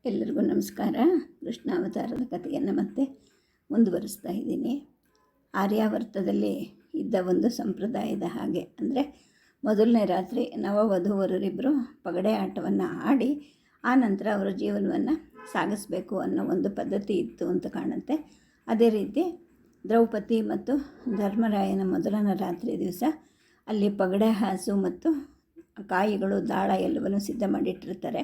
ಎಲ್ಲರಿಗೂ ನಮಸ್ಕಾರ. ಕೃಷ್ಣಾವತಾರದ ಕಥೆಯನ್ನು ಮತ್ತೆ ಮುಂದುವರಿಸ್ತಾ ಇದ್ದೀನಿ. ಆರ್ಯಾವರ್ತದಲ್ಲಿ ಇದ್ದ ಒಂದು ಸಂಪ್ರದಾಯದ ಹಾಗೆ, ಅಂದರೆ ಮೊದಲನೇ ರಾತ್ರಿ ನವವಧೂವರರಿಬ್ಬರು ಪಗಡೆ ಆಟವನ್ನು ಆಡಿ ಆ ನಂತರ ಅವರ ಜೀವನವನ್ನು ಸಾಗಿಸಬೇಕು ಅನ್ನೋ ಒಂದು ಪದ್ಧತಿ ಇತ್ತು ಅಂತ ಕಾಣುತ್ತೆ. ಅದೇ ರೀತಿ ದ್ರೌಪದಿ ಮತ್ತು ಧರ್ಮರಾಯನ ಮೊದಲನೇ ರಾತ್ರಿ ದಿವಸ ಅಲ್ಲಿ ಪಗಡೆ ಹಾಸು ಮತ್ತು ಕಾಯಿಗಳು ದಾಳ ಎಲ್ಲವನ್ನು ಸಿದ್ಧ ಮಾಡಿಟ್ಟಿರ್ತಾರೆ.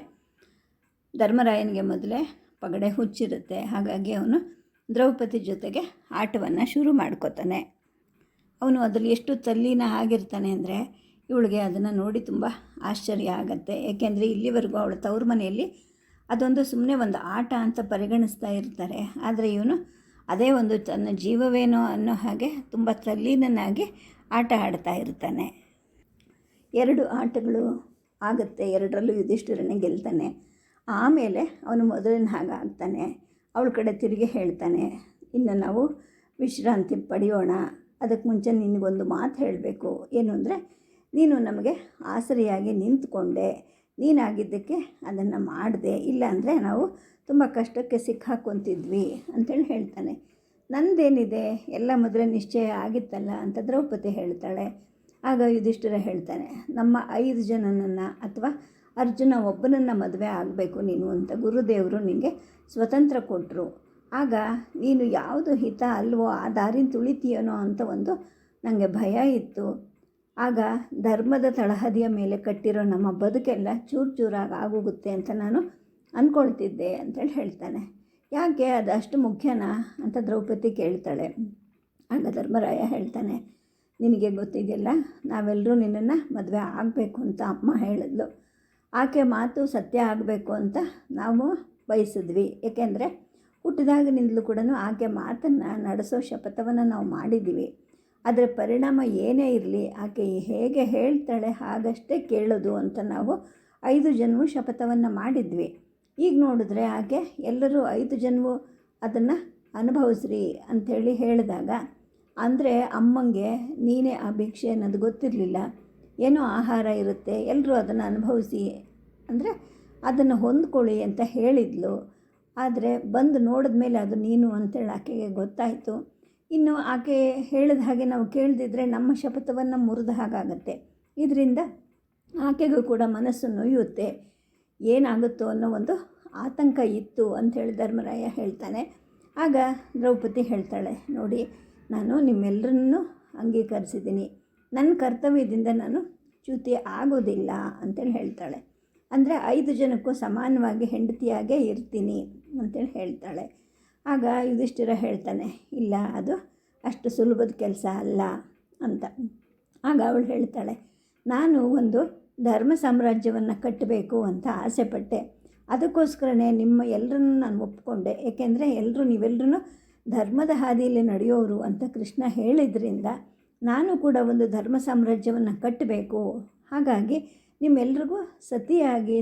ಧರ್ಮರಾಯನಿಗೆ ಮೊದಲೇ ಪಗಡೆ ಹುಚ್ಚಿರುತ್ತೆ, ಹಾಗಾಗಿ ಅವನು ದ್ರೌಪದಿ ಜೊತೆಗೆ ಆಟವನ್ನು ಶುರು ಮಾಡ್ಕೋತಾನೆ. ಅವನು ಅದರಲ್ಲಿ ಎಷ್ಟು ತಲ್ಲೀನ ಆಗಿರ್ತಾನೆ ಅಂದರೆ ಇವಳಿಗೆ ಅದನ್ನು ನೋಡಿ ತುಂಬ ಆಶ್ಚರ್ಯ ಆಗುತ್ತೆ. ಏಕೆಂದರೆ ಇಲ್ಲಿವರೆಗೂ ಅವಳ ತವ್ರ ಮನೆಯಲ್ಲಿ ಅದೊಂದು ಸುಮ್ಮನೆ ಒಂದು ಆಟ ಅಂತ ಪರಿಗಣಿಸ್ತಾ ಇರ್ತಾರೆ. ಆದರೆ ಇವನು ಅದೇ ಒಂದು ತನ್ನ ಜೀವವೇನೋ ಅನ್ನೋ ಹಾಗೆ ತುಂಬ ತಲ್ಲೀನನಾಗಿ ಆಟ ಆಡ್ತಾ ಇರ್ತಾನೆ. 2 ಆಟಗಳು ಆಗುತ್ತೆ, 2ರಲ್ಲೂ ಯುಧಿಷ್ಠಿರನೇ ಗೆಲ್ತಾನೆ. ಆಮೇಲೆ ಅವನು ಮೊದಲಿನ ಹಾಗೆ ಆಗ್ತಾನೆ. ಅವಳ ಕಡೆ ತಿರುಗಿ ಹೇಳ್ತಾನೆ, ಇನ್ನು ನಾವು ವಿಶ್ರಾಂತಿ ಪಡೆಯೋಣ. ಅದಕ್ಕೆ ಮುಂಚೆ ನಿನಗೊಂದು ಮಾತು ಹೇಳಬೇಕು. ಏನು ಅಂದರೆ, ನೀನು ನಮಗೆ ಆಸರೆಯಾಗಿ ನಿಂತ್ಕೊಂಡೆ, ನೀನಾಗಿದ್ದಕ್ಕೆ ಅದನ್ನು ಮಾಡಿದೆ, ಇಲ್ಲಾಂದರೆ ನಾವು ತುಂಬ ಕಷ್ಟಕ್ಕೆ ಸಿಕ್ಕಾಕೊತಿದ್ವಿ ಅಂಥೇಳಿ ಹೇಳ್ತಾನೆ. ನಂದೇನಿದೆ, ಎಲ್ಲ ಮೊದಲೇ ನಿಶ್ಚಯ ಆಗಿತ್ತಲ್ಲ ಅಂತ ದ್ರೌಪದಿ ಹೇಳ್ತಾಳೆ. ಆಗ ಯುಧಿಷ್ಠಿರ ಹೇಳ್ತಾನೆ, ನಮ್ಮ 5 ಜನನನ್ನು ಅಥವಾ ಅರ್ಜುನ ಒಬ್ಬನನ್ನು ಮದುವೆ ಆಗಬೇಕು ನೀನು ಅಂತ ಗುರುದೇವರು ನಿನಗೆ ಸ್ವತಂತ್ರ ಕೊಟ್ಟರು. ಆಗ ನೀನು ಯಾವುದು ಹಿತ ಅಲ್ವೋ ಆ ದಾರಿನ ತುಳಿತೀಯನೋ ಅಂತ ಒಂದು ನನಗೆ ಭಯ ಇತ್ತು. ಆಗ ಧರ್ಮದ ತಳಹದಿಯ ಮೇಲೆ ಕಟ್ಟಿರೋ ನಮ್ಮ ಬದುಕೆಲ್ಲ ಚೂರು ಚೂರಾಗಿ ಆಗೋಗುತ್ತೆ ಅಂತ ನಾನು ಅಂದ್ಕೊಳ್ತಿದ್ದೆ ಅಂತೇಳಿ ಹೇಳ್ತಾನೆ. ಯಾಕೆ ಅದು ಅಷ್ಟು ಮುಖ್ಯನಾ ಅಂತ ದ್ರೌಪದಿ ಕೇಳ್ತಾಳೆ. ಆಗ ಧರ್ಮರಾಯ ಹೇಳ್ತಾನೆ, ನಿನಗೆ ಗೊತ್ತಿದೆಯಲ್ಲ, ನಾವೆಲ್ಲರೂ ನಿನ್ನನ್ನು ಮದುವೆ ಆಗಬೇಕು ಅಂತ ಅಮ್ಮ ಹೇಳಿದ್ಲು. ಆಕೆ ಮಾತು ಸತ್ಯ ಆಗಬೇಕು ಅಂತ ನಾವು ಬಯಸಿದ್ವಿ. ಏಕೆಂದರೆ ಹುಟ್ಟಿದಾಗಿನಿಂದಲೂ ಕೂಡ ಆಕೆ ಮಾತನ್ನು ನಡೆಸೋ ಶಪಥವನ್ನು ನಾವು ಮಾಡಿದ್ದೀವಿ. ಅದರ ಪರಿಣಾಮ ಏನೇ ಇರಲಿ, ಆಕೆ ಹೇಗೆ ಹೇಳ್ತಾಳೆ ಹಾಗಷ್ಟೇ ಕೇಳೋದು ಅಂತ ನಾವು 5 ಜನವೂ ಶಪಥವನ್ನು ಮಾಡಿದ್ವಿ. ಈಗ ನೋಡಿದ್ರೆ ಆಕೆ ಎಲ್ಲರೂ 5 ಜನವೂ ಅದನ್ನು ಅನುಭವಿಸ್ರಿ ಅಂಥೇಳಿ ಹೇಳಿದಾಗ, ಅಂದರೆ ಅಮ್ಮಂಗೆ ನೀನೇ ಆ ಭಿಕ್ಷೆ ಅನ್ನೋದು ಗೊತ್ತಿರಲಿಲ್ಲ. ಏನೋ ಆಹಾರ ಇರುತ್ತೆ, ಎಲ್ಲರೂ ಅದನ್ನು ಅನುಭವಿಸಿ, ಅಂದರೆ ಅದನ್ನು ಹೊಂದ್ಕೊಳ್ಳಿ ಅಂತ ಹೇಳಿದ್ಲು. ಆದರೆ ಬಂದು ನೋಡಿದ ಮೇಲೆ ಅದು ನೀನು ಅಂತೇಳಿ ಆಕೆಗೆ ಗೊತ್ತಾಯಿತು. ಇನ್ನು ಆಕೆ ಹೇಳಿದ ಹಾಗೆ ನಾವು ಕೇಳದಿದ್ದರೆ ನಮ್ಮ ಶಪಥವನ್ನು ಮುರಿದ ಹಾಗಾಗತ್ತೆ. ಇದರಿಂದ ಆಕೆಗೂ ಕೂಡ ಮನಸ್ಸು ನೋಯುತ್ತೆ, ಏನಾಗುತ್ತೋ ಅನ್ನೋ ಒಂದು ಆತಂಕ ಇತ್ತು ಅಂಥೇಳಿ ಧರ್ಮರಾಯ ಹೇಳ್ತಾನೆ. ಆಗ ದ್ರೌಪದಿ ಹೇಳ್ತಾಳೆ, ನೋಡಿ, ನಾನು ನಿಮ್ಮೆಲ್ಲರನ್ನೂ ಅಂಗೀಕರಿಸಿದ್ದೀನಿ, ನನ್ನ ಕರ್ತವ್ಯದಿಂದ ನಾನು ಚ್ಯುತಿ ಆಗೋದಿಲ್ಲ ಅಂತೇಳಿ ಹೇಳ್ತಾಳೆ. ಅಂದರೆ 5 ಜನಕ್ಕೂ ಸಮಾನವಾಗಿ ಹೆಂಡತಿಯಾಗೇ ಇರ್ತೀನಿ ಅಂತೇಳಿ ಹೇಳ್ತಾಳೆ. ಆಗ ಯುಧಿಷ್ಠಿರ ಹೇಳ್ತಾನೆ, ಇಲ್ಲ, ಅದು ಅಷ್ಟು ಸುಲಭದ ಕೆಲಸ ಅಲ್ಲ ಅಂತ. ಆಗ ಅವಳು ಹೇಳ್ತಾಳೆ, ನಾನು ಒಂದು ಧರ್ಮ ಸಾಮ್ರಾಜ್ಯವನ್ನು ಕಟ್ಟಬೇಕು ಅಂತ ಆಸೆಪಟ್ಟೆ. ಅದಕ್ಕೋಸ್ಕರನೇ ನಿಮ್ಮ ಎಲ್ಲರನ್ನೂ ನಾನು ಒಪ್ಪಿಕೊಂಡೆ. ಏಕೆಂದರೆ ನೀವೆಲ್ಲರೂ ಧರ್ಮದ ಹಾದಿಯಲ್ಲಿ ನಡೆಯೋರು ಅಂತ ಕೃಷ್ಣ ಹೇಳಿದ್ರಿಂದ ನಾನು ಕೂಡ ಒಂದು ಧರ್ಮ ಸಾಮ್ರಾಜ್ಯವನ್ನು ಕಟ್ಟಬೇಕು. ಹಾಗಾಗಿ ನಿಮ್ಮೆಲ್ರಿಗೂ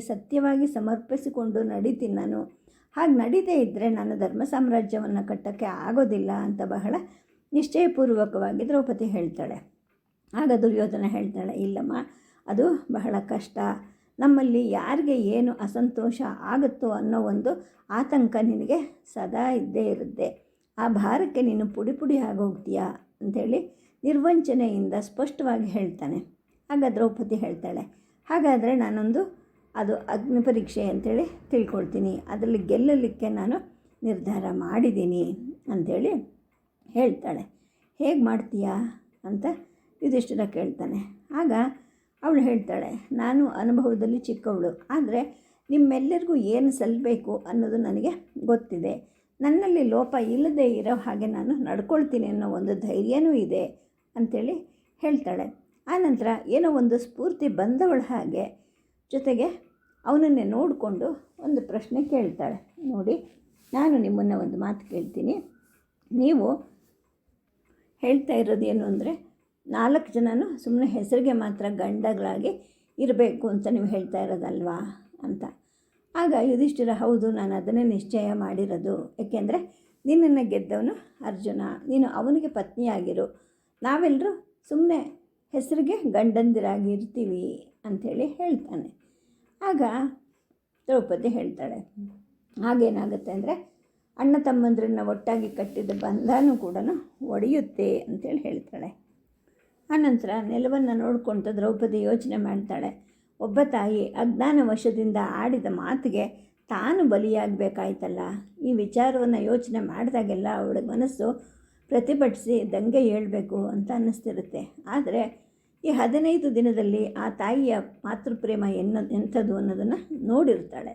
ಸತ್ಯವಾಗಿ ಸಮರ್ಪಿಸಿಕೊಂಡು ನಡೀತೀನಿ ನಾನು. ಹಾಗೆ ನಡೀದೇ ಇದ್ದರೆ ನಾನು ಧರ್ಮ ಸಾಮ್ರಾಜ್ಯವನ್ನು ಕಟ್ಟೋಕ್ಕೆ ಆಗೋದಿಲ್ಲ ಅಂತ ಬಹಳ ನಿಶ್ಚಯಪೂರ್ವಕವಾಗಿ ದ್ರೌಪದಿ ಹೇಳ್ತಾಳೆ. ಆಗ ದುರ್ಯೋಧನ ಹೇಳ್ತಾಳೆ, ಇಲ್ಲಮ್ಮ, ಅದು ಬಹಳ ಕಷ್ಟ. ನಮ್ಮಲ್ಲಿ ಯಾರಿಗೆ ಏನು ಅಸಂತೋಷ ಆಗುತ್ತೋ ಅನ್ನೋ ಒಂದು ಆತಂಕ ನಿನಗೆ ಸದಾ ಇದ್ದೇ ಇರುತ್ತೆ. ಆ ಭಾರಕ್ಕೆ ನೀನು ಪುಡಿ ಆಗೋಗ್ತೀಯಾ ಅಂಥೇಳಿ ನಿರ್ವಂಚನೆಯಿಂದ ಸ್ಪಷ್ಟವಾಗಿ ಹೇಳ್ತಾನೆ. ಆಗ ದ್ರೌಪದಿ ಹೇಳ್ತಾಳೆ, ಹಾಗಾದರೆ ನಾನೊಂದು ಅದು ಅಗ್ನಿ ಪರೀಕ್ಷೆ ಅಂಥೇಳಿ ತಿಳ್ಕೊಳ್ತೀನಿ, ಅದರಲ್ಲಿ ಗೆಲ್ಲಲಿಕ್ಕೆ ನಾನು ನಿರ್ಧಾರ ಮಾಡಿದ್ದೀನಿ ಅಂಥೇಳಿ ಹೇಳ್ತಾಳೆ. ಹೇಗೆ ಮಾಡ್ತೀಯಾ ಅಂತ ಯುಧಿಷ್ಠಿರ ಕೇಳ್ತಾನೆ. ಆಗ ಅವಳು ಹೇಳ್ತಾಳೆ, ನಾನು ಅನುಭವದಲ್ಲಿ ಚಿಕ್ಕವಳು, ಆದರೆ ನಿಮ್ಮೆಲ್ಲರಿಗೂ ಏನು ಸಲ್ಲಬೇಕು ಅನ್ನೋದು ನನಗೆ ಗೊತ್ತಿದೆ. ನನ್ನಲ್ಲಿ ಲೋಪ ಇಲ್ಲದೆ ಇರೋ ಹಾಗೆ ನಾನು ನಡ್ಕೊಳ್ತೀನಿ ಅನ್ನೋ ಒಂದು ಧೈರ್ಯನೂ ಇದೆ ಅಂಥೇಳಿ ಹೇಳ್ತಾಳೆ. ಆನಂತರ ಏನೋ ಒಂದು ಸ್ಫೂರ್ತಿ ಬಂದವಳ ಹಾಗೆ ಜೊತೆಗೆ ಅವನನ್ನೇ ನೋಡಿಕೊಂಡು ಒಂದು ಪ್ರಶ್ನೆ ಕೇಳ್ತಾಳೆ. ನೋಡಿ, ನಾನು ನಿಮ್ಮನ್ನು ಒಂದು ಮಾತು ಕೇಳ್ತೀನಿ. ನೀವು ಹೇಳ್ತಾ ಇರೋದು ಏನು ಅಂದರೆ, 4 ಜನನೂ ಸುಮ್ಮನೆ ಹೆಸರಿಗೆ ಮಾತ್ರ ಗಂಡಗಳಾಗಿ ಇರಬೇಕು ಅಂತ ನೀವು ಹೇಳ್ತಾ ಇರೋದಲ್ವಾ ಅಂತ. ಆಗ ಯುಧಿಷ್ಠಿರ, ಹೌದು, ನಾನು ಅದನ್ನೇ ನಿಶ್ಚಯ ಮಾಡಿರೋದು. ಏಕೆಂದರೆ ನಿನ್ನನ್ನು ಗೆದ್ದವನು ಅರ್ಜುನ, ನೀನು ಅವನಿಗೆ ಪತ್ನಿಯಾಗಿರು, ನಾವೆಲ್ಲರೂ ಸುಮ್ಮನೆ ಹೆಸರಿಗೆ ಗಂಡಂದಿರಾಗಿ ಇರ್ತೀವಿ ಅಂಥೇಳಿ ಹೇಳ್ತಾನೆ. ಆಗ ದ್ರೌಪದಿ ಹೇಳ್ತಾಳೆ, ಆಗೇನಾಗುತ್ತೆ ಅಂದರೆ ಅಣ್ಣ ತಮ್ಮಂದ್ರನ್ನ ಒಟ್ಟಾಗಿ ಕಟ್ಟಿದ ಬಂಧನೂ ಕೂಡ ಒಡೆಯುತ್ತೆ ಅಂತೇಳಿ ಹೇಳ್ತಾಳೆ. ಆನಂತರ ನೆಲವನ್ನು ನೋಡಿಕೊಂಡು ದ್ರೌಪದಿ ಯೋಚನೆ ಮಾಡ್ತಾಳೆ. ಒಬ್ಬ ತಾಯಿ ಅಜ್ಞಾನ ವಶದಿಂದ ಆಡಿದ ಮಾತಿಗೆ ತಾನು ಬಲಿಯಾಗಬೇಕಾಯ್ತಲ್ಲ. ಈ ವಿಚಾರವನ್ನು ಯೋಚನೆ ಮಾಡಿದಾಗೆಲ್ಲ ಅವಳ ಮನಸ್ಸು ಪ್ರತಿಭಟಿಸಿ ದಂಗೆ ಏಳಬೇಕು ಅಂತ ಅನ್ನಿಸ್ತಿರುತ್ತೆ. ಆದರೆ ಈ 15 ದಿನದಲ್ಲಿ ಆ ತಾಯಿಯ ಮಾತೃಪ್ರೇಮ ಎಂಥದ್ದು ಅನ್ನೋದನ್ನು ನೋಡಿರ್ತಾಳೆ.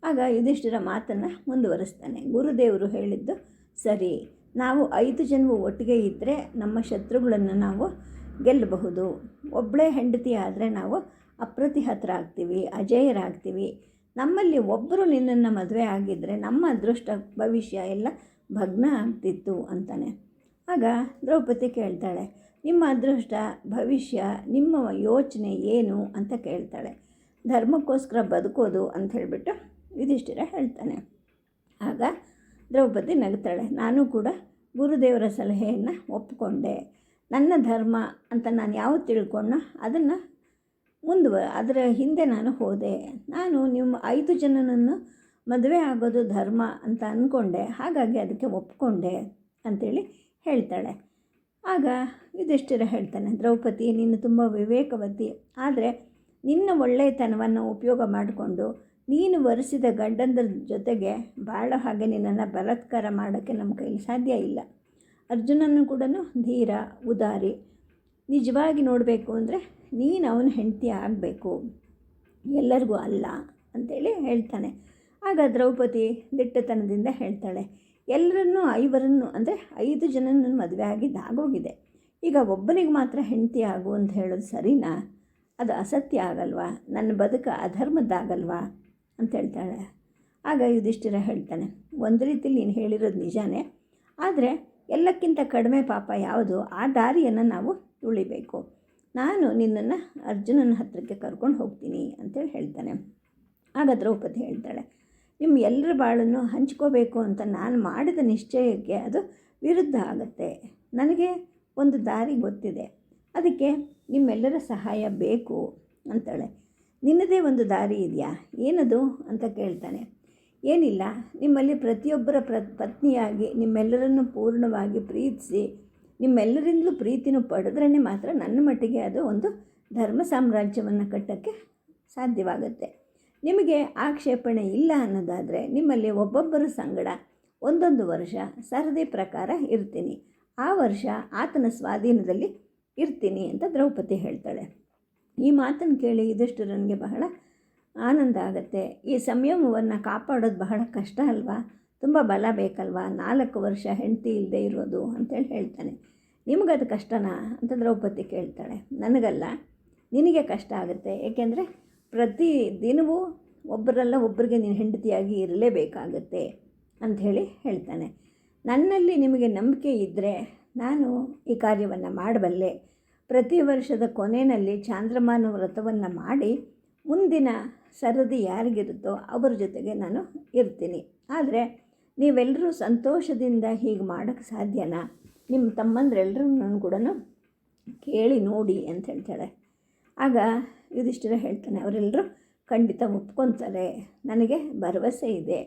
ಆಗ ಯುಧಿಷ್ಠಿರ ಮಾತನ್ನು ಮುಂದುವರಿಸ್ತಾನೆ. ಗುರುದೇವರು ಹೇಳಿದ್ದು ಸರಿ, ನಾವು 5 ಜನವು ಒಟ್ಟಿಗೆ ಇದ್ದರೆ ನಮ್ಮ ಶತ್ರುಗಳನ್ನು ನಾವು ಗೆಲ್ಲಬಹುದು. ಒಬ್ಬಳೇ ಹೆಂಡತಿ ಆದರೆ ನಾವು ಅಪ್ರತಿಹತರಾಗ್ತೀವಿ, ಅಜೇಯರಾಗ್ತೀವಿ. ನಮ್ಮಲ್ಲಿ ಒಬ್ಬರು ನಿನ್ನನ್ನು ಮದುವೆ ಆಗಿದ್ದರೆ ನಮ್ಮ ಅದೃಷ್ಟ ಭವಿಷ್ಯ ಎಲ್ಲ ಭಗ್ನ ಆಗ್ತಿತ್ತು ಅಂತಾನೆ. ಆಗ ದ್ರೌಪದಿ ಕೇಳ್ತಾಳೆ, ನಿಮ್ಮ ಅದೃಷ್ಟ ಭವಿಷ್ಯ ನಿಮ್ಮ ಯೋಚನೆ ಏನು ಅಂತ ಕೇಳ್ತಾಳೆ. ಧರ್ಮಕ್ಕೋಸ್ಕರ ಬದುಕೋದು ಅಂತ ಹೇಳಿಬಿಟ್ಟು ಯುಧಿಷ್ಠಿರ ಹೇಳ್ತಾನೆ. ಆಗ ದ್ರೌಪದಿ ನಗ್ತಾಳೆ. ನಾನು ಕೂಡ ಗುರುದೇವರ ಸಲಹೆಯನ್ನು ಒಪ್ಪಿಕೊಂಡೆ. ನನ್ನ ಧರ್ಮ ಅಂತ ನಾನು ಯಾವುದು ತಿಳ್ಕೊಂಡ ಅದನ್ನು ಅದರ ಹಿಂದೆ ನಾನು ಹೋದೆ. ನಾನು ನಿಮ್ಮ 5 ಜನನನ್ನು ಮದುವೆ ಆಗೋದು ಧರ್ಮ ಅಂತ ಅಂದ್ಕೊಂಡೆ, ಹಾಗಾಗಿ ಅದಕ್ಕೆ ಒಪ್ಕೊಂಡೆ ಅಂಥೇಳಿ ಹೇಳ್ತಾಳೆ. ಆಗ ಯುಧಿಷ್ಠಿರ ಹೇಳ್ತಾನೆ, ದ್ರೌಪದಿ ನೀನು ತುಂಬ ವಿವೇಕವತಿ, ಆದರೆ ನಿನ್ನ ಒಳ್ಳೆಯತನವನ್ನು ಉಪಯೋಗ ಮಾಡಿಕೊಂಡು ನೀನು ವರಿಸಿದ ಗಂಡಂದ್ರ ಜೊತೆಗೆ ಬಾಳೋ ಹಾಗೆ ನಿನ್ನನ್ನು ಬಲಾತ್ಕಾರ ಮಾಡೋಕ್ಕೆ ನಮ್ಮ ಕೈಲಿ ಸಾಧ್ಯ ಇಲ್ಲ. ಅರ್ಜುನನ್ನು ಕೂಡ ಧೀರ, ಉದಾರಿ. ನಿಜವಾಗಿ ನೋಡಬೇಕು ಅಂದರೆ ನೀನು ಅವನ ಹೆಂಡತಿ ಆಗಬೇಕು, ಎಲ್ಲರಿಗೂ ಅಲ್ಲ ಅಂಥೇಳಿ ಹೇಳ್ತಾನೆ. ಆಗ ದ್ರೌಪದಿ ದಿಟ್ಟತನದಿಂದ ಹೇಳ್ತಾಳೆ, ಎಲ್ಲರನ್ನೂ 5 ಅಂದರೆ 5 ಜನನನ್ನು ಮದುವೆ ಆಗೋಗಿದೆ. ಈಗ ಒಬ್ಬನಿಗೆ ಮಾತ್ರ ಹೆಂಡತಿ ಆಗು ಅಂತ ಹೇಳೋದು ಸರಿನಾ? ಅದು ಅಸತ್ಯ ಆಗಲ್ವಾ? ನನ್ನ ಬದುಕು ಅಧರ್ಮದ್ದಾಗಲ್ವಾ ಅಂತ ಹೇಳ್ತಾಳೆ. ಆಗ ಯುಧಿಷ್ಠಿರ ಹೇಳ್ತಾನೆ, ಒಂದು ರೀತಿಲಿ ನೀನು ಹೇಳಿರೋದು ನಿಜಾನೇ, ಆದರೆ ಎಲ್ಲಕ್ಕಿಂತ ಕಡಿಮೆ ಪಾಪ ಯಾವುದು ಆ ದಾರಿಯನ್ನು ನಾವು ತುಳಿಬೇಕು. ನಾನು ನಿನ್ನನ್ನು ಅರ್ಜುನನ ಹತ್ತಿರಕ್ಕೆ ಕರ್ಕೊಂಡು ಹೋಗ್ತೀನಿ ಅಂತೇಳಿ ಹೇಳ್ತಾನೆ. ಆಗ ದ್ರೌಪದಿ ಹೇಳ್ತಾಳೆ, ನಿಮ್ಮ ಎಲ್ಲರ ಬಾಳನ್ನು ಹಂಚ್ಕೋಬೇಕು ಅಂತ ನಾನು ಮಾಡಿದ ನಿಶ್ಚಯಕ್ಕೆ ಅದು ವಿರುದ್ಧ ಆಗುತ್ತೆ. ನನಗೆ ಒಂದು ದಾರಿ ಗೊತ್ತಿದೆ, ಅದಕ್ಕೆ ನಿಮ್ಮೆಲ್ಲರ ಸಹಾಯ ಬೇಕು ಅಂತಾಳೆ. ನಿನ್ನದೇ ಒಂದು ದಾರಿ ಇದೆಯಾ? ಏನದು ಅಂತ ಕೇಳ್ತಾನೆ. ಏನಿಲ್ಲ, ನಿಮ್ಮಲ್ಲಿ ಪ್ರತಿಯೊಬ್ಬರ ಪತ್ನಿಯಾಗಿ ನಿಮ್ಮೆಲ್ಲರನ್ನು ಪೂರ್ಣವಾಗಿ ಪ್ರೀತಿಸಿ ನಿಮ್ಮೆಲ್ಲರಿಂದಲೂ ಪ್ರೀತಿನೂ ಪಡೆದ್ರೇ ಮಾತ್ರ ನನ್ನ ಮಟ್ಟಿಗೆ ಅದು ಒಂದು ಧರ್ಮ ಸಾಮ್ರಾಜ್ಯವನ್ನು ಕಟ್ಟೋಕ್ಕೆ ಸಾಧ್ಯವಾಗುತ್ತೆ. ನಿಮಗೆ ಆಕ್ಷೇಪಣೆ ಇಲ್ಲ ಅನ್ನೋದಾದರೆ ನಿಮ್ಮಲ್ಲಿ ಒಬ್ಬೊಬ್ಬರ ಸಂಗಡ 1 ವರ್ಷ ಸರದಿ ಪ್ರಕಾರ ಇರ್ತೀನಿ, ಆ ವರ್ಷ ಆತನ ಸ್ವಾಧೀನದಲ್ಲಿ ಇರ್ತೀನಿ ಅಂತ ದ್ರೌಪದಿ ಹೇಳ್ತಾಳೆ. ಈ ಮಾತನ್ನು ಕೇಳಿ ಯುಧಿಷ್ಠಿರನಿಗೆ ಬಹಳ ಆನಂದ ಆಗುತ್ತೆ. ಈ ಸಂಯಮವನ್ನು ಕಾಪಾಡೋದು ಬಹಳ ಕಷ್ಟ ಅಲ್ವಾ? ತುಂಬ ಬಲ ಬೇಕಲ್ವಾ? 4 ವರ್ಷ ಹೆಂಡತಿ ಇಲ್ಲದೆ ಇರೋದು ಅಂತೇಳಿ ಹೇಳ್ತಾನೆ. ನಿಮಗದು ಕಷ್ಟನಾ ಅಂತ ದ್ರೌಪದಿ ಕೇಳ್ತಾಳೆ. ನನಗಲ್ಲ, ನಿನಗೆ ಕಷ್ಟ ಆಗುತ್ತೆ. ಏಕೆಂದರೆ ಪ್ರತಿ ದಿನವೂ ಒಬ್ಬರಲ್ಲ ಒಬ್ಬರಿಗೆ ನೀನು ಹೆಂಡತಿಯಾಗಿ ಇರಲೇಬೇಕಾಗತ್ತೆ ಅಂಥೇಳಿ ಹೇಳ್ತಾನೆ. ನನ್ನಲ್ಲಿ ನಿಮಗೆ ನಂಬಿಕೆ ಇದ್ದರೆ ನಾನು ಈ ಕಾರ್ಯವನ್ನು ಮಾಡಬಲ್ಲೆ. ಪ್ರತಿ ವರ್ಷದ ಕೊನೆಯಲ್ಲಿ ಚಾಂದ್ರಮಾನ ವ್ರತವನ್ನು ಮಾಡಿ ಮುಂದಿನ ಸರದಿ ಯಾರಿಗಿರುತ್ತೋ ಅವರ ಜೊತೆಗೆ ನಾನು ಇರ್ತೀನಿ. ಆದರೆ ನೀವೆಲ್ಲರೂ ಸಂತೋಷದಿಂದ ಹೀಗೆ ಮಾಡೋಕ್ಕೆ ಸಾಧ್ಯನಾ? ನಿಮ್ಮ ತಮ್ಮಂದ್ರೆಲ್ಲರೂ ಕೂಡ ಕೇಳಿ ನೋಡಿ ಅಂತ ಹೇಳ್ತಾಳೆ. ಆಗ ಯುಧಿಷ್ಠಿರ ಹೇಳ್ತಾನೆ, ಅವರೆಲ್ಲರೂ ಖಂಡಿತ ಒಪ್ಕೊತಾರೆ, ನನಗೆ ಭರವಸೆ ಇದೆ.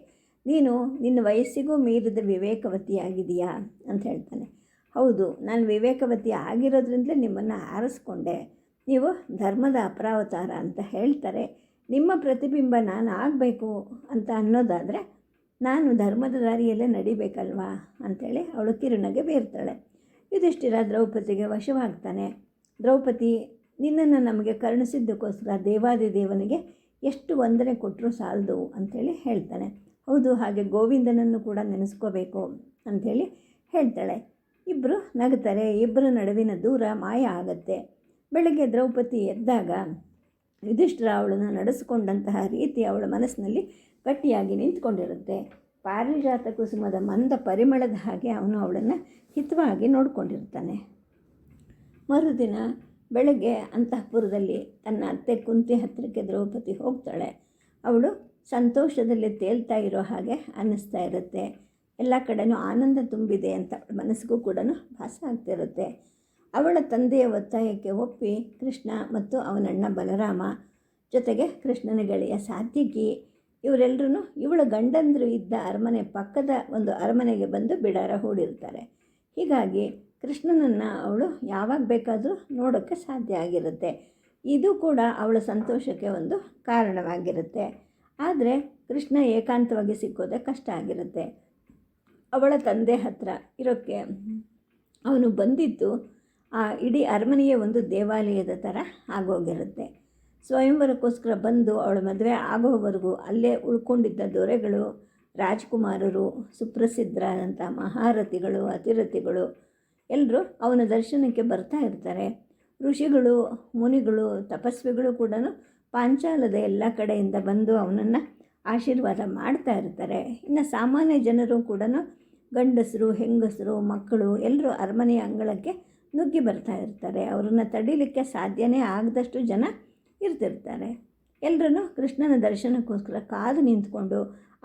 ನೀನು ನಿನ್ನ ವಯಸ್ಸಿಗೂ ಮೀರಿದ ವಿವೇಕವತಿಯಾಗಿದೆಯಾ ಅಂತ ಹೇಳ್ತಾನೆ. ಹೌದು, ನಾನು ವಿವೇಕವತಿ ಆಗಿರೋದ್ರಿಂದಲೇ ನಿಮ್ಮನ್ನು ಆರಿಸ್ಕೊಂಡೆ. ನೀವು ಧರ್ಮದ ಅಪರಾವತಾರ ಅಂತ ಹೇಳ್ತಾರೆ. ನಿಮ್ಮ ಪ್ರತಿಬಿಂಬ ನಾನು ಆಗಬೇಕು ಅಂತ ಅನ್ನೋದಾದರೆ ನಾನು ಧರ್ಮದ ದಾರಿಯಲ್ಲೇ ನಡಿಬೇಕಲ್ವಾ ಅಂಥೇಳಿ ಅವಳು ಕಿರುನಗೆ ಬೇರ್ತಾಳೆ. ಯುಧಿಷ್ಠಿರ ದ್ರೌಪದಿಗೆ ವಶವಾಗ್ತಾನೆ. ದ್ರೌಪದಿ, ನಿನ್ನನ್ನು ನಮಗೆ ಕರುಣಿಸಿದ್ದಕ್ಕೋಸ್ಕರ ದೇವಾದಿದೇವನಿಗೆ ಎಷ್ಟು ವಂದನೆ ಕೊಟ್ಟರೂ ಸಾಲದು ಅಂಥೇಳಿ ಹೇಳ್ತಾನೆ. ಹೌದು, ಹಾಗೆ ಗೋವಿಂದನನ್ನು ಕೂಡ ನೆನೆಸ್ಕೋಬೇಕು ಅಂಥೇಳಿ ಹೇಳ್ತಾಳೆ. ಇಬ್ಬರು ನಗ್ತಾರೆ. ಇಬ್ಬರ ನಡುವಿನ ದೂರ ಮಾಯ ಆಗತ್ತೆ. ಬೆಳಗ್ಗೆ ದ್ರೌಪದಿ ಎದ್ದಾಗ ಯುಧಿಷ್ಠಿರ ಅವಳನ್ನು ನಡೆಸಿಕೊಂಡಂತಹ ರೀತಿ ಅವಳ ಮನಸ್ಸಿನಲ್ಲಿ ಗಟ್ಟಿಯಾಗಿ ನಿಂತ್ಕೊಂಡಿರುತ್ತೆ. ಪಾರಿಜಾತ ಕುಸುಮದ ಮಂದ ಪರಿಮಳದ ಹಾಗೆ ಅವನು ಅವಳನ್ನು ಹಿತವಾಗಿ ನೋಡಿಕೊಂಡಿರ್ತಾನೆ. ಮರುದಿನ ಬೆಳಗ್ಗೆ ಅಂತಃಪುರದಲ್ಲಿ ತನ್ನ ಅತ್ತೆ ಕುಂತಿ ಹತ್ತಿರಕ್ಕೆ ದ್ರೌಪದಿ ಹೋಗ್ತಾಳೆ. ಅವಳು ಸಂತೋಷದಲ್ಲಿ ತೇಲ್ತಾ ಇರೋ ಹಾಗೆ ಅನ್ನಿಸ್ತಾ ಇರುತ್ತೆ. ಎಲ್ಲ ಕಡೆನೂ ಆನಂದ ತುಂಬಿದೆ ಅಂತ ಅವಳ ಮನಸ್ಸಿಗೂ ಕೂಡ ಭಾಸ ಆಗ್ತಿರುತ್ತೆ. ಅವಳ ತಂದೆಯ ಒತ್ತಾಯಕ್ಕೆ ಒಪ್ಪಿ ಕೃಷ್ಣ ಮತ್ತು ಅವನಣ್ಣ ಬಲರಾಮ ಜೊತೆಗೆ ಕೃಷ್ಣನ ಗೆಳೆಯ ಸಾತ್ಯಕಿ ಇವರೆಲ್ಲರೂ ಇವಳ ಗಂಡಂದರು ಇದ್ದ ಅರಮನೆ ಪಕ್ಕದ ಒಂದು ಅರಮನೆಗೆ ಬಂದು ಬಿಡಾರ ಹೂಡಿರ್ತಾರೆ. ಹೀಗಾಗಿ ಕೃಷ್ಣನನ್ನು ಅವಳು ಯಾವಾಗ ಬೇಕಾದರೂ ನೋಡೋಕ್ಕೆ ಸಾಧ್ಯ ಆಗಿರುತ್ತೆ. ಇದು ಕೂಡ ಅವಳ ಸಂತೋಷಕ್ಕೆ ಒಂದು ಕಾರಣವಾಗಿರುತ್ತೆ. ಆದರೆ ಕೃಷ್ಣ ಏಕಾಂತವಾಗಿ ಸಿಕ್ಕೋದೇ ಕಷ್ಟ ಆಗಿರುತ್ತೆ. ಅವಳ ತಂದೆ ಹತ್ರ ಇರೋಕ್ಕೆ ಅವನು ಬಂದಿದ್ದು ಆ ಇಡೀ ಅರಮನೆಯೇ ಒಂದು ದೇವಾಲಯದ ಥರ ಆಗೋಗಿರುತ್ತೆ. ಸ್ವಯಂವರಕ್ಕೋಸ್ಕರ ಬಂದು ಅವಳ ಮದುವೆ ಆಗೋವರೆಗೂ ಅಲ್ಲೇ ಉಳ್ಕೊಂಡಿದ್ದ ದೊರೆಗಳು, ರಾಜ್ಕುಮಾರರು, ಸುಪ್ರಸಿದ್ಧರಾದಂಥ ಮಹಾರಥಿಗಳು, ಅತಿರಥಿಗಳು ಎಲ್ಲರೂ ಅವನ ದರ್ಶನಕ್ಕೆ ಬರ್ತಾ ಇರ್ತಾರೆ. ಋಷಿಗಳು, ಮುನಿಗಳು, ತಪಸ್ವಿಗಳು ಕೂಡ ಪಾಂಚಾಲದ ಎಲ್ಲ ಕಡೆಯಿಂದ ಬಂದು ಅವನನ್ನು ಆಶೀರ್ವಾದ ಮಾಡ್ತಾ ಇರ್ತಾರೆ. ಇನ್ನು ಸಾಮಾನ್ಯ ಜನರು ಕೂಡ ಗಂಡಸರು, ಹೆಂಗಸರು, ಮಕ್ಕಳು ಎಲ್ಲರೂ ಅರಮನೆಯ ಅಂಗಳಕ್ಕೆ ನುಗ್ಗಿ ಬರ್ತಾ ಇರ್ತಾರೆ. ಅವರನ್ನು ತಡೀಲಿಕ್ಕೆ ಸಾಧ್ಯನೇ ಆಗದಷ್ಟು ಜನ ಇರ್ತಿರ್ತಾರೆ. ಎಲ್ಲರೂ ಕೃಷ್ಣನ ದರ್ಶನಕ್ಕೋಸ್ಕರ ಕಾದು ನಿಂತ್ಕೊಂಡು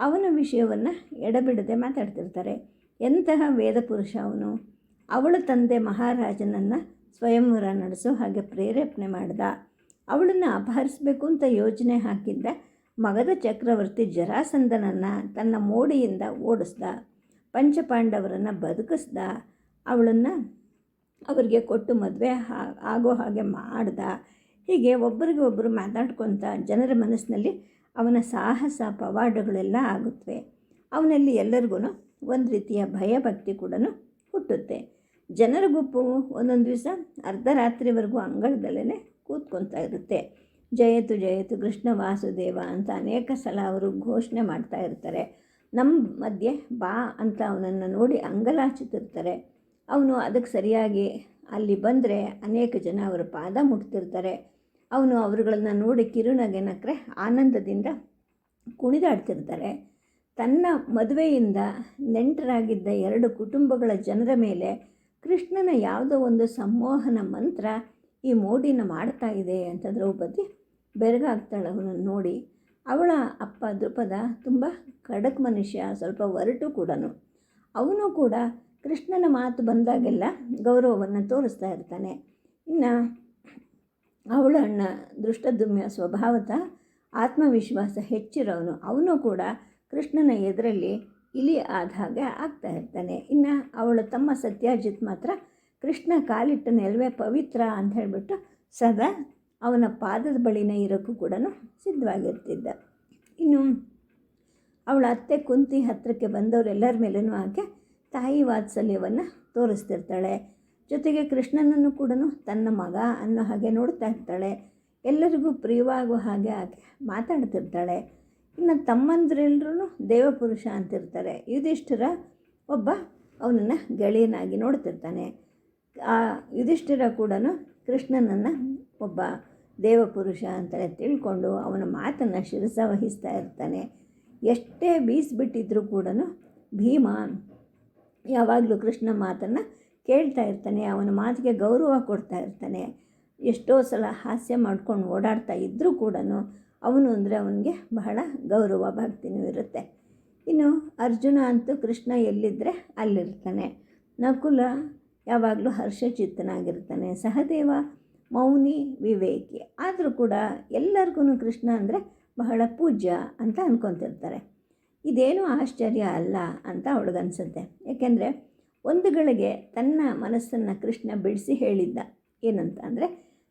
ಅವನ ವಿಷಯವನ್ನು ಎಡಬಿಡದೆ ಮಾತಾಡ್ತಿರ್ತಾರೆ. ಎಂತಹ ವೇದ ಪುರುಷ ಅವನು! ಅವಳ ತಂದೆ ಮಹಾರಾಜನನ್ನು ಸ್ವಯಂವರ ನಡೆಸೋ ಹಾಗೆ ಪ್ರೇರೇಪಣೆ ಮಾಡ್ದ. ಅವಳನ್ನು ಅಪಹರಿಸಬೇಕು ಅಂತ ಯೋಜನೆ ಹಾಕಿದ್ದ ಮಗಧ ಚಕ್ರವರ್ತಿ ಜರಾಸಂಧನನ್ನು ತನ್ನ ಮೋಡಿಯಿಂದ ಓಡಿಸ್ದ. ಪಂಚಪಾಂಡವರನ್ನು ಬದುಕಿಸ್ದ. ಅವಳನ್ನು ಅವರಿಗೆ ಕೊಟ್ಟು ಮದುವೆ ಆಗೋ ಹಾಗೆ ಮಾಡ್ದ. ಹೀಗೆ ಒಬ್ಬರಿಗೆ ಒಬ್ಬರು ಮಾತಾಡ್ಕೊತ ಜನರ ಮನಸ್ಸಿನಲ್ಲಿ ಅವನ ಸಾಹಸ ಪವಾಡಗಳೆಲ್ಲ ಆಗುತ್ತವೆ. ಅವನಲ್ಲಿ ಎಲ್ಲರಿಗೂ ಒಂದು ರೀತಿಯ ಭಯಭಕ್ತಿ ಕೂಡ ಹುಟ್ಟುತ್ತೆ. ಜನರ ಗುಂಪು ಒಂದೊಂದು ದಿವಸ ಅರ್ಧರಾತ್ರಿವರೆಗೂ ಅಂಗಳದಲ್ಲೇ ಕೂತ್ಕೊತಾ ಇರುತ್ತೆ. ಜಯತು ಜಯತು ಕೃಷ್ಣ ವಾಸುದೇವ ಅಂತ ಅನೇಕ ಸಲ ಅವರು ಘೋಷಣೆ ಮಾಡ್ತಾ ಇರ್ತಾರೆ. ನಮ್ಮ ಮಧ್ಯೆ ಬಾ ಅಂತ ಅವನನ್ನು ನೋಡಿ ಅಂಗಲಾಚುತ್ತಿರ್ತಾರೆ. ಅವನು ಅದಕ್ಕೆ ಸರಿಯಾಗಿ ಅಲ್ಲಿ ಬಂದರೆ ಅನೇಕ ಜನ ಅವರ ಪಾದ ಮುಟ್ತಿರ್ತಾರೆ. ಅವನು ಅವರುಗಳನ್ನು ನೋಡಿ ಕಿರುನಗೆ ನಕ್ಕರೆ ಆನಂದದಿಂದ ಕುಣಿದಾಡ್ತಿರ್ತಾರೆ. ತನ್ನ ಮದುವೆಯಿಂದ ನೆಂಟರಾಗಿದ್ದ 2 ಕುಟುಂಬಗಳ ಜನರ ಮೇಲೆ ಕೃಷ್ಣನ ಯಾವುದೋ ಒಂದು ಸಂಮೋಹನ ಮಂತ್ರ ಈ ಮೋಡಿನ ಮಾಡ್ತಾ ಇದೆ ಅಂತ ದ್ರೌಪದಿ ಬೆರಗಾಗ್ತಾಳೆ ಅವನನ್ನು ನೋಡಿ. ಅವಳ ಅಪ್ಪ ದೃಪದ ತುಂಬ ಖಡಕ್ ಮನುಷ್ಯ, ಸ್ವಲ್ಪ ಒರಟು ಕೂಡ. ಅವನು ಕೂಡ ಕೃಷ್ಣನ ಮಾತು ಬಂದಾಗೆಲ್ಲ ಗೌರವವನ್ನು ತೋರಿಸ್ತಾ ಇರ್ತಾನೆ. ಇನ್ನು ಅವಳ ಅಣ್ಣ ದೃಷ್ಟದ್ಯುಮ್ನ ಸ್ವಭಾವತಃ ಆತ್ಮವಿಶ್ವಾಸ ಹೆಚ್ಚಿರೋನು. ಅವನು ಕೂಡ ಕೃಷ್ಣನ ಎದುರಲ್ಲಿ ಇಲಿ ಆದ ಹಾಗೆ ಆಗ್ತಾ ಇರ್ತಾನೆ. ಇನ್ನು ಅವಳ ತಮ್ಮ ಸತ್ಯಜಿತ್ ಮಾತ್ರ ಕೃಷ್ಣ ಕಾಲಿಟ್ಟ ನೆಲವೇ ಪವಿತ್ರ ಅಂತ ಹೇಳಿಬಿಟ್ಟು ಸದಾ ಅವನ ಪಾದದ ಬಳಿನ ಇರೋಕ್ಕೂ ಕೂಡ ಸಿದ್ಧವಾಗಿರ್ತಿದ್ದ. ಇನ್ನು ಅವಳ ಅತ್ತೆ ಕುಂತಿ ಹತ್ತಿರಕ್ಕೆ ಬಂದವರೆಲ್ಲರ ಮೇಲೂ ಆಕೆ ತಾಯಿ ವಾತ್ಸಲ್ಯವನ್ನು ತೋರಿಸ್ತಿರ್ತಾಳೆ. ಜೊತೆಗೆ ಕೃಷ್ಣನನ್ನು ಕೂಡ ತನ್ನ ಮಗ ಅನ್ನೋ ಹಾಗೆ ನೋಡ್ತಾ ಇರ್ತಾಳೆ. ಎಲ್ಲರಿಗೂ ಪ್ರಿಯವಾಗುವ ಹಾಗೆ ಆಕೆ ಮಾತಾಡ್ತಿರ್ತಾಳೆ. ಇನ್ನು ತಮ್ಮಂದ್ರೆಲ್ಲರೂ ದೇವಪುರುಷ ಅಂತಿರ್ತಾರೆ. ಯುಧಿಷ್ಠಿರ ಒಬ್ಬ ಅವನನ್ನು ಗೆಳೆಯನಾಗಿ ನೋಡ್ತಿರ್ತಾನೆ. ಆ ಯುಧಿಷ್ಠಿರ ಕೂಡ ಕೃಷ್ಣನನ್ನು ಒಬ್ಬ ದೇವಪುರುಷ ಅಂತಲೇ ತಿಳ್ಕೊಂಡು ಅವನ ಮಾತನ್ನು ಶಿರಸ ವಹಿಸ್ತಾ ಇರ್ತಾನೆ. ಎಷ್ಟೇ ಬೀಸಿಬಿಟ್ಟಿದ್ರೂ ಕೂಡ ಭೀಮ ಯಾವಾಗಲೂ ಕೃಷ್ಣ ಮಾತನ್ನು ಕೇಳ್ತಾ ಇರ್ತಾನೆ. ಅವನ ಮಾತಿಗೆ ಗೌರವ ಕೊಡ್ತಾ ಇರ್ತಾನೆ. ಎಷ್ಟೋ ಸಲ ಹಾಸ್ಯ ಮಾಡ್ಕೊಂಡು ಓಡಾಡ್ತಾ ಇದ್ದರೂ ಕೂಡ ಅವನು ಅಂದರೆ ಅವನಿಗೆ ಬಹಳ ಗೌರವ ಭಕ್ತಿನೂ ಇರುತ್ತೆ. ಇನ್ನು ಅರ್ಜುನ ಅಂತೂ ಕೃಷ್ಣ ಎಲ್ಲಿದ್ದರೆ ಅಲ್ಲಿರ್ತಾನೆ. ನಕುಲ ಯಾವಾಗಲೂ ಹರ್ಷಚಿತ್ತನಾಗಿರ್ತಾನೆ. ಸಹದೇವ ಮೌನಿ ವಿವೇಕಿ. ಆದರೂ ಕೂಡ ಎಲ್ಲರಿಗೂ ಕೃಷ್ಣ ಅಂದರೆ ಬಹಳ ಪೂಜ್ಯ ಅಂತ ಅಂದ್ಕೊತಿರ್ತಾರೆ. ಇದೇನೂ ಆಶ್ಚರ್ಯ ಅಲ್ಲ ಅಂತ ಅವಳಿಗನ್ಸುತ್ತೆ. ಏಕೆಂದರೆ ಒಂದು ಗಳಿಗೆ ತನ್ನ ಮನಸ್ಸನ್ನು ಕೃಷ್ಣ ಬಿಡಿಸಿ ಹೇಳಿದ್ದ. ಏನಂತ ಅಂದರೆ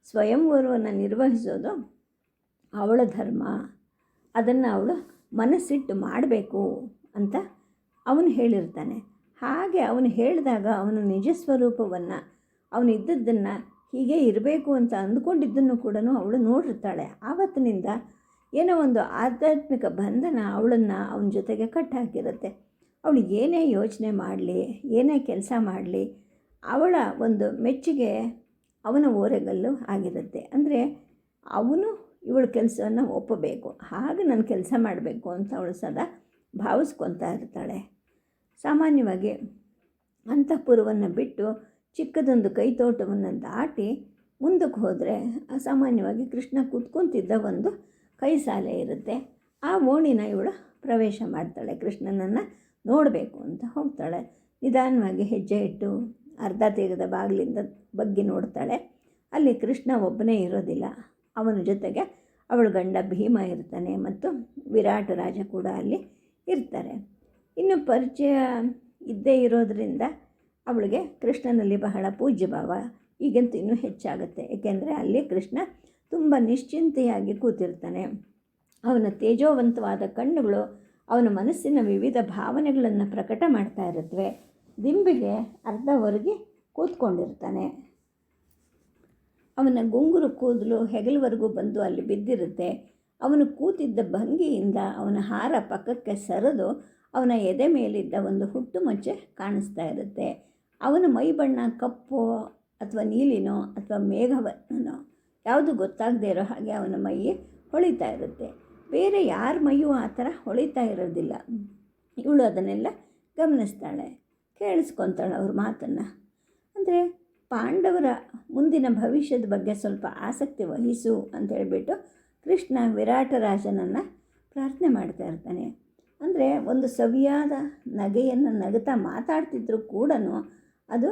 ಸ್ವಯಂವರವನ್ನು ನಿರ್ವಹಿಸೋದು ಅವಳ ಧರ್ಮ, ಅದನ್ನು ಅವಳು ಮನಸ್ಸಿಟ್ಟು ಮಾಡಬೇಕು ಅಂತ ಅವನು ಹೇಳಿರ್ತಾನೆ. ಹಾಗೆ ಅವನು ಹೇಳಿದಾಗ ಅವನು ನಿಜ ಸ್ವರೂಪವನ್ನು ಅವನು ಇದ್ದದ್ದನ್ನು ಹೀಗೆ ಇರಬೇಕು ಅಂತ ಅಂದ್ಕೊಂಡಿದ್ದನ್ನು ಕೂಡ ಅವಳು ನೋಡಿರ್ತಾಳೆ. ಆವತ್ತಿನಿಂದ ಏನೋ ಒಂದು ಆಧ್ಯಾತ್ಮಿಕ ಬಂಧನ ಅವಳನ್ನು ಅವನ ಜೊತೆಗೆ ಕಟ್ಟಾಕಿರುತ್ತೆ. ಅವಳು ಏನೇ ಯೋಚನೆ ಮಾಡಲಿ, ಏನೇ ಕೆಲಸ ಮಾಡಲಿ, ಅವಳ ಒಂದು ಮೆಚ್ಚುಗೆ ಅವನ ಓರೆಗಲ್ಲು ಆಗಿರುತ್ತೆ. ಅಂದರೆ ಅವನು ಇವಳ ಕೆಲಸವನ್ನು ಒಪ್ಪಬೇಕು, ಹಾಗೆ ನಾನು ಕೆಲಸ ಮಾಡಬೇಕು ಅಂತ ಅವಳು ಸದಾ ಭಾವಿಸ್ಕೊತಾ ಇರ್ತಾಳೆ. ಸಾಮಾನ್ಯವಾಗಿ ಅಂತಃಪುರವನ್ನು ಬಿಟ್ಟು ಚಿಕ್ಕದೊಂದು ಕೈತೋಟವನ್ನು ದಾಟಿ ಮುಂದಕ್ಕೆ ಹೋದರೆ ಸಾಮಾನ್ಯವಾಗಿ ಕೃಷ್ಣ ಕೂತ್ಕೊತಿದ್ದ ಒಂದು ಕೈಸಾಲೆ ಇರುತ್ತೆ. ಆ ಓಣಿನ ಇವಳು ಪ್ರವೇಶ ಮಾಡ್ತಾಳೆ. ಕೃಷ್ಣನನ್ನು ನೋಡಬೇಕು ಅಂತ ಹೋಗ್ತಾಳೆ. ನಿಧಾನವಾಗಿ ಹೆಜ್ಜೆ ಇಟ್ಟು ಅರ್ಧ ತೆಗೆದ ಬಾಗಿಲಿಂದ ಬಗ್ಗೆ ನೋಡ್ತಾಳೆ. ಅಲ್ಲಿ ಕೃಷ್ಣ ಒಬ್ಬನೇ ಇರೋದಿಲ್ಲ. ಅವನ ಜೊತೆಗೆ ಅವಳ ಗಂಡ ಭೀಮ ಇರ್ತಾನೆ ಮತ್ತು ವಿರಾಟ ರಾಜ ಕೂಡ ಅಲ್ಲಿ ಇರ್ತಾರೆ. ಇನ್ನು ಪರಿಚಯ ಇದ್ದೇ ಇರೋದರಿಂದ ಅವಳಿಗೆ ಕೃಷ್ಣನಲ್ಲಿ ಬಹಳ ಪೂಜ್ಯ ಭಾವ ಈಗಂತೂ ಇನ್ನೂ ಹೆಚ್ಚಾಗುತ್ತೆ. ಏಕೆಂದರೆ ಅಲ್ಲಿ ಕೃಷ್ಣ ತುಂಬ ನಿಶ್ಚಿಂತೆಯಾಗಿ ಕೂತಿರ್ತಾನೆ. ಅವನ ತೇಜೋವಂತವಾದ ಕಣ್ಣುಗಳು ಅವನ ಮನಸ್ಸಿನ ವಿವಿಧ ಭಾವನೆಗಳನ್ನು ಪ್ರಕಟ ಮಾಡ್ತಾ ಇರುತ್ತವೆ. ದಿಂಬಿಗೆ ಅರ್ಧ ಹೊರಗೆ ಕೂತ್ಕೊಂಡಿರ್ತಾನೆ. ಅವನ ಗುಂಗುರು ಕೂದಲು ಹೆಗಲವರೆಗೂ ಬಂದು ಅಲ್ಲಿ ಬಿದ್ದಿರುತ್ತೆ. ಅವನು ಕೂತಿದ್ದ ಭಂಗಿಯಿಂದ ಅವನ ಹಾರ ಪಕ್ಕಕ್ಕೆ ಸರಿದು ಅವನ ಎದೆ ಮೇಲಿದ್ದ ಒಂದು ಹುಟ್ಟು ಮಚ್ಚೆ ಕಾಣಿಸ್ತಾ ಇರುತ್ತೆ. ಅವನ ಮೈ ಬಣ್ಣ ಕಪ್ಪು ಅಥವಾ ನೀಲಿನೋ ಅಥವಾ ಮೇಘವರ್ಣನೋ ಯಾವುದು ಗೊತ್ತಾಗದೇ ಇರೋ ಹಾಗೆ ಅವನ ಮೈ ಹೊಳಿತಾ ಇರುತ್ತೆ. ಬೇರೆ ಯಾರ ಮೈಯೂ ಆ ಥರ ಹೊಳಿತಾ ಇರೋದಿಲ್ಲ. ಇವಳು ಅದನ್ನೆಲ್ಲ ಗಮನಿಸ್ತಾಳೆ, ಕೇಳಿಸ್ಕೊತಾಳೆ ಅವ್ರ ಮಾತನ್ನು. ಅಂದರೆ ಪಾಂಡವರ ಮುಂದಿನ ಭವಿಷ್ಯದ ಬಗ್ಗೆ ಸ್ವಲ್ಪ ಆಸಕ್ತಿ ವಹಿಸು ಅಂತ ಹೇಳಿಬಿಟ್ಟು ಕೃಷ್ಣ ವಿರಾಟ ರಾಜನನ್ನು ಪ್ರಾರ್ಥನೆ ಮಾಡ್ತಾ ಇರ್ತಾನೆ. ಅಂದರೆ ಒಂದು ಸವಿಯಾದ ನಗೆಯನ್ನು ನಗುತ್ತಾ ಮಾತಾಡ್ತಿದ್ರು ಕೂಡ ಅದು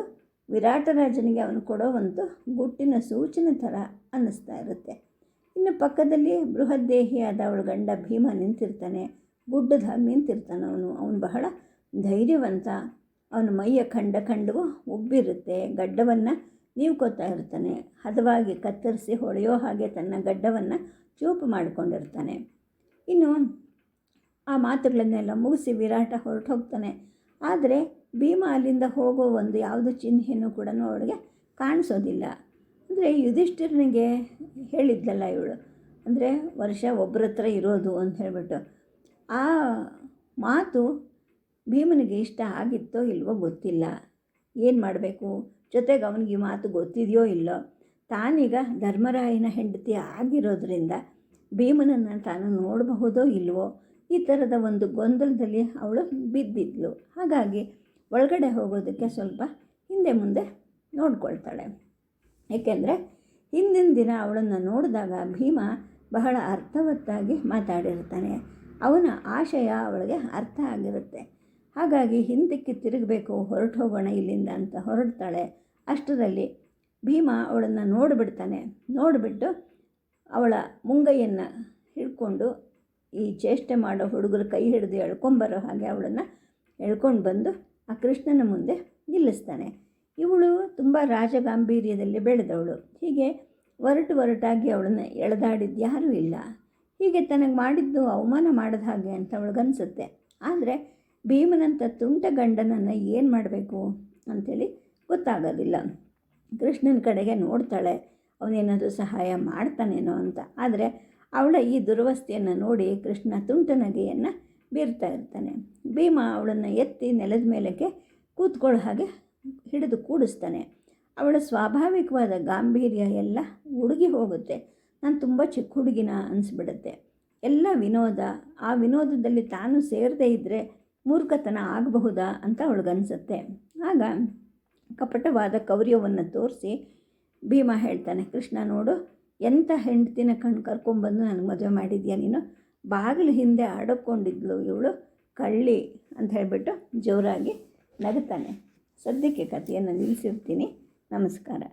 ವಿರಾಟರಾಜನಿಗೆ ಅವನು ಕೊಡೋವಂಥ ಗುಟ್ಟಿನ ಸೂಚನೆ ಥರ ಅನ್ನಿಸ್ತಾ ಇರುತ್ತೆ. ಇನ್ನು ಪಕ್ಕದಲ್ಲಿ ಬೃಹದ್ದೇಹಿಯಾದ ಅವಳ ಗಂಡ ಭೀಮ ನಿಂತಿರ್ತಾನೆ. ಗುಡ್ಡದ ನಿಂತಿರ್ತಾನೆ. ಅವನು ಬಹಳ ಧೈರ್ಯವಂತ. ಅವನ ಮೈಯ ಖಂಡವೂ ಉಬ್ಬಿರುತ್ತೆ. ಗಡ್ಡವನ್ನು ನೀವ್ಕೋತಾ ಇರ್ತಾನೆ. ಹದವಾಗಿ ಕತ್ತರಿಸಿ ಹೊಳೆಯೋ ಹಾಗೆ ತನ್ನ ಗಡ್ಡವನ್ನು ಚೂಪು ಮಾಡಿಕೊಂಡಿರ್ತಾನೆ. ಇನ್ನು ಆ ಮಾತುಗಳನ್ನೆಲ್ಲ ಮುಗಿಸಿ ವಿರಾಟ ಹೊರಟು ಹೋಗ್ತಾನೆ. ಆದರೆ ಭೀಮ ಅಲ್ಲಿಂದ ಹೋಗೋ ಒಂದು ಯಾವುದೋ ಚಿಹ್ನೆಯೂ ಕೂಡ ಅವಳಿಗೆ ಕಾಣಿಸೋದಿಲ್ಲ. ಅಂದರೆ ಯುಧಿಷ್ಠಿರನಿಗೆ ಹೇಳಿದ್ಲಲ್ಲ ಇವಳು, ಅಂದರೆ ವರ್ಷ ಒಬ್ಬರ ಹತ್ರ ಇರೋದು ಅಂತ ಹೇಳಿಬಿಟ್ಟು, ಆ ಮಾತು ಭೀಮನಿಗೆ ಇಷ್ಟ ಆಗಿತ್ತೋ ಇಲ್ವೋ ಗೊತ್ತಿಲ್ಲ. ಏನು ಮಾಡಬೇಕು, ಜೊತೆಗೆ ಅವನಿಗೆ ಈ ಮಾತು ಗೊತ್ತಿದೆಯೋ ಇಲ್ಲೋ. ತಾನೀಗ ಧರ್ಮರಾಯನ ಹೆಂಡತಿ ಆಗಿರೋದ್ರಿಂದ ಭೀಮನನ್ನು ತಾನು ನೋಡಬಹುದೋ ಇಲ್ವೋ, ಈ ಥರದ ಒಂದು ಗೊಂದಲದಲ್ಲಿ ಅವಳು ಬಿದ್ದಿದ್ಲು. ಹಾಗಾಗಿ ಒಳಗಡೆ ಹೋಗೋದಕ್ಕೆ ಸ್ವಲ್ಪ ಹಿಂದೆ ಮುಂದೆ ನೋಡ್ಕೊಳ್ತಾಳೆ. ಏಕೆಂದರೆ ಹಿಂದಿನ ದಿನ ಅವಳನ್ನು ನೋಡಿದಾಗ ಭೀಮ ಬಹಳ ಅರ್ಥವತ್ತಾಗಿ ಮಾತಾಡಿರ್ತಾನೆ. ಅವನ ಆಶಯ ಅವಳಿಗೆ ಅರ್ಥ ಆಗಿರುತ್ತೆ. ಹಾಗಾಗಿ ಹಿಂದಕ್ಕೆ ತಿರುಗಬೇಕು, ಹೊರಟು ಹೋಗೋಣ ಇಲ್ಲಿಂದ ಅಂತ ಹೊರಡ್ತಾಳೆ. ಅಷ್ಟರಲ್ಲಿ ಭೀಮ ಅವಳನ್ನು ನೋಡಿಬಿಟ್ಟು ಅವಳ ಮುಂಗೈಯನ್ನು ಹಿಡ್ಕೊಂಡು ಈ ಚೇಷ್ಟೆ ಮಾಡೋ ಹುಡುಗರು ಕೈ ಹಿಡಿದು ಎಳ್ಕೊಂಬರೋ ಹಾಗೆ ಅವಳನ್ನು ಎಳ್ಕೊಂಡು ಬಂದು ಆ ಕೃಷ್ಣನ ಮುಂದೆ ನಿಲ್ಲಿಸ್ತಾನೆ. ಇವಳು ತುಂಬ ರಾಜಗಾಂಭೀರ್ಯದಲ್ಲಿ ಬೆಳೆದವಳು. ಹೀಗೆ ಒರಟಾಗಿ ಅವಳನ್ನು ಎಳೆದಾಡಿದ್ದು ಯಾರೂ ಇಲ್ಲ. ಹೀಗೆ ತನಗೆ ಮಾಡಿದ್ದು ಅವಮಾನ ಮಾಡಿದ ಹಾಗೆ ಅಂತ ಅವಳಿಗನ್ಸುತ್ತೆ. ಆದರೆ ಭೀಮನಂಥ ತುಂಟ ಗಂಡನನ್ನು ಏನು ಮಾಡಬೇಕು ಅಂಥೇಳಿ ಗೊತ್ತಾಗೋದಿಲ್ಲ. ಕೃಷ್ಣನ ಕಡೆಗೆ ನೋಡ್ತಾಳೆ, ಅವನೇನಾದರೂ ಸಹಾಯ ಮಾಡ್ತಾನೇನೋ ಅಂತ. ಆದರೆ ಅವಳ ಈ ದುರವಸ್ಥೆಯನ್ನು ನೋಡಿ ಕೃಷ್ಣ ತುಂಟ ನಗೆಯನ್ನು ಬೀರ್ತಾ ಇರ್ತಾನೆ. ಭೀಮ ಅವಳನ್ನು ಎತ್ತಿ ನೆಲದ ಮೇಲಕ್ಕೆ ಕೂತ್ಕೊಳ್ಳೋ ಹಾಗೆ ಹಿಡಿದು ಕೂಡಿಸ್ತಾನೆ. ಅವಳ ಸ್ವಾಭಾವಿಕವಾದ ಗಾಂಭೀರ್ಯ ಎಲ್ಲ ಹುಡುಗಿ ಹೋಗುತ್ತೆ. ನಾನು ತುಂಬ ಚಿಕ್ಕ ಹುಡುಗಿನ ಅನಿಸ್ಬಿಡುತ್ತೆ. ಎಲ್ಲ ವಿನೋದ. ಆ ವಿನೋದದಲ್ಲಿ ತಾನು ಸೇರದೇ ಇದ್ದರೆ ಮೂರ್ಖತನ ಆಗಬಹುದಾ ಅಂತ ಅವಳಿಗನ್ಸುತ್ತೆ. ಆಗ ಕಪಟವಾದ ಕೌರ್ಯವನ್ನು ತೋರಿಸಿ ಭೀಮ ಹೇಳ್ತಾನೆ, ಕೃಷ್ಣ ನೋಡು, ಎಂಥ ಹೆಂಡ್ತಿನ ಕರ್ಕೊಂಬಂದು ನನಗೆ ಮದುವೆ ಮಾಡಿದ್ಯಾ ನೀನು. ಬಾಗಿಲು ಹಿಂದೆ ಆಡಕೊಂಡಿದ್ಲು ಇವಳು ಕಳ್ಳಿ ಅಂತ ಹೇಳಿಬಿಟ್ಟು ಜೋರಾಗಿ ನಗುತ್ತಾನೆ. ಸದ್ಯಕ್ಕೆ ಕಥೆಯನ್ನು ನಿಲ್ಲಿಸಿರ್ತೀನಿ. ನಮಸ್ಕಾರ.